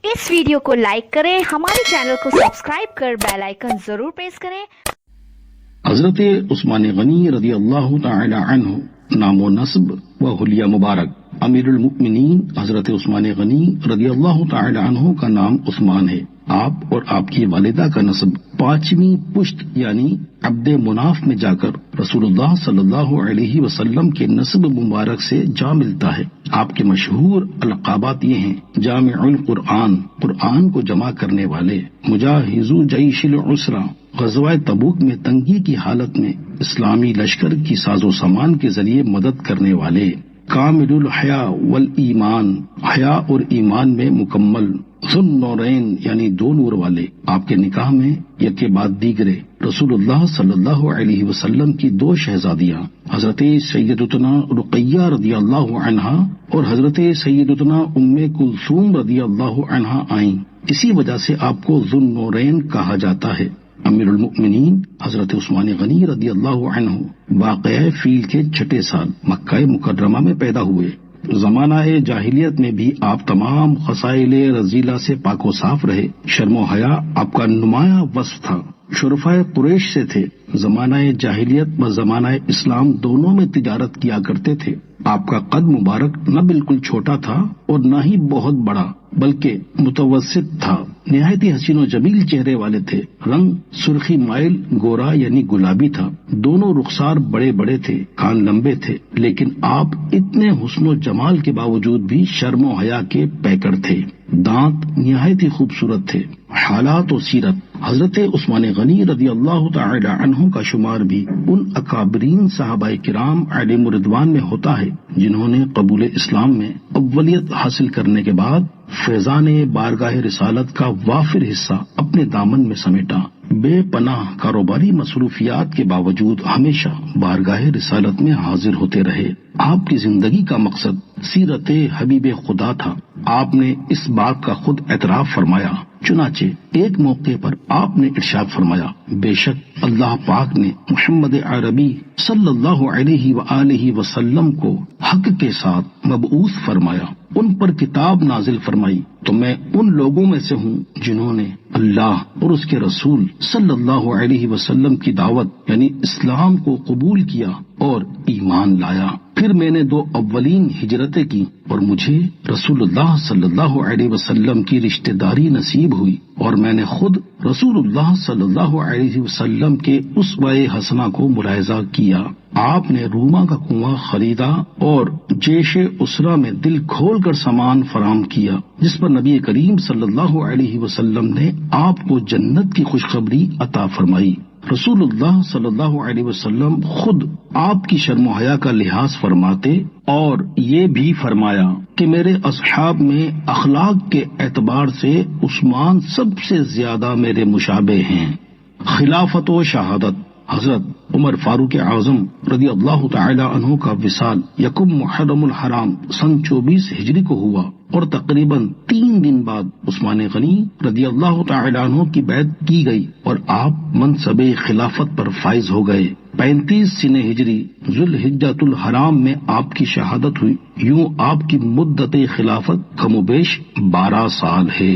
اس video کو like کریں، ہمارے چینل کو سبسکرائب کر بیل آئیکن ضرور پریس کریں۔ حضرت عثمان غنی رضی اللہ تعالی عنہ نام و نسب و حلیہ مبارک۔ امیر المؤمنین حضرت عثمان غنی رضی اللہ تعالی عنہ کا نام عثمان ہے۔ آپ اور آپ کی والدہ کا نسب پانچویں پشت یعنی عبد مناف میں جا کر رسول اللہ صلی اللہ علیہ وسلم کے نسب مبارک سے جا ملتا ہے۔ آپ کے مشہور القابات یہ ہیں: جامع القرآن، قرآن کو جمع کرنے والے، مجاہز جیش العسرہ، غزوہ تبوک میں تنگی کی حالت میں اسلامی لشکر کی ساز و سامان کے ذریعے مدد کرنے والے، کامل الحیا والایمان، حیا اور ایمان میں مکمل، ذو النورین یعنی دو نور والے۔ آپ کے نکاح میں یکے بعد دیگرے رسول اللہ صلی اللہ علیہ وسلم کی دو شہزادیاں حضرت سیدتنا رقیہ رضی اللہ عنہا اور حضرت سیدتنا ام کلثوم رضی اللہ عنہا آئیں۔ اسی وجہ سے آپ کو ذو النورین کہا جاتا ہے۔ امیر المؤمنین حضرت عثمان غنی رضی اللہ عنہ واقعہ فیل کے 6 سال مکہ مکرمہ میں پیدا ہوئے۔ زمانہ جاہلیت میں بھی آپ تمام خصائل رذیلہ سے پاک و صاف رہے۔ شرم و حیا آپ کا نمایاں وصف تھا۔ شرفاء قریش سے تھے۔ زمانہ جاہلیت و زمانہ اسلام دونوں میں تجارت کیا کرتے تھے۔ آپ کا قد مبارک نہ بالکل چھوٹا تھا اور نہ ہی بہت بڑا، بلکہ متوسط تھا۔ نہایت ہی حسین و جمیل چہرے والے تھے۔ رنگ سرخی مائل گورا یعنی گلابی تھا۔ دونوں رخسار بڑے بڑے تھے، کان لمبے تھے، لیکن آپ اتنے حسن و جمال کے باوجود بھی شرم و حیا کے پیکر تھے۔ دانت نہایت ہی خوبصورت تھے۔ حالات و سیرت: حضرت عثمان غنی رضی اللہ تعالی عنہ کا شمار بھی ان اکابرین صحابہ کرام علیہم رضوان میں ہوتا ہے جنہوں نے قبول اسلام میں اولیت حاصل کرنے کے بعد فیضان بارگاہ رسالت کا وافر حصہ اپنے دامن میں سمیٹا۔ بے پناہ کاروباری مصروفیات کے باوجود ہمیشہ بارگاہ رسالت میں حاضر ہوتے رہے۔ آپ کی زندگی کا مقصد سیرت حبیب خدا تھا۔ آپ نے اس بات کا خود اعتراف فرمایا۔ چنانچہ ایک موقع پر آپ نے ارشاد فرمایا: بے شک اللہ پاک نے محمد عربی صلی اللہ علیہ وآلہ وسلم کو حق کے ساتھ مبعوث فرمایا، ان پر کتاب نازل فرمائی، تو میں ان لوگوں میں سے ہوں جنہوں نے اللہ اور اس کے رسول صلی اللہ علیہ وسلم کی دعوت یعنی اسلام کو قبول کیا اور ایمان لایا۔ پھر میں نے 2 اولین ہجرتیں کی اور مجھے رسول اللہ صلی اللہ علیہ وسلم کی رشتہ داری نصیب ہوئی، اور میں نے خود رسول اللہ صلی اللہ علیہ وسلم کے اسوہ حسنہ کو ملاحظہ کیا۔ آپ نے روما کا کنواں خریدا اور جیش اسرا میں دل کھول کر سامان فراہم کیا، جس پر نبی کریم صلی اللہ علیہ وسلم نے آپ کو جنت کی خوشخبری عطا فرمائی۔ رسول اللہ صلی اللہ علیہ وسلم خود آپ کی شرم و حیا کا لحاظ فرماتے اور یہ بھی فرمایا کہ میرے اصحاب میں اخلاق کے اعتبار سے عثمان سب سے زیادہ میرے مشابہ ہیں۔ خلافت و شہادت: حضرت عمر فاروق اعظم رضی اللہ تعالی عنہ کا وصال 1 محرم الحرام سن 24 ہجری کو ہوا، اور تقریباً 3 دن بعد عثمان غنی رضی اللہ تعالی عنہ کی بیعت کی گئی اور آپ منصب خلافت پر فائز ہو گئے۔ 35 سنہ ہجری ذوالحجۃ الحرام میں آپ کی شہادت ہوئی۔ یوں آپ کی مدت خلافت کم و بیش 12 سال ہے۔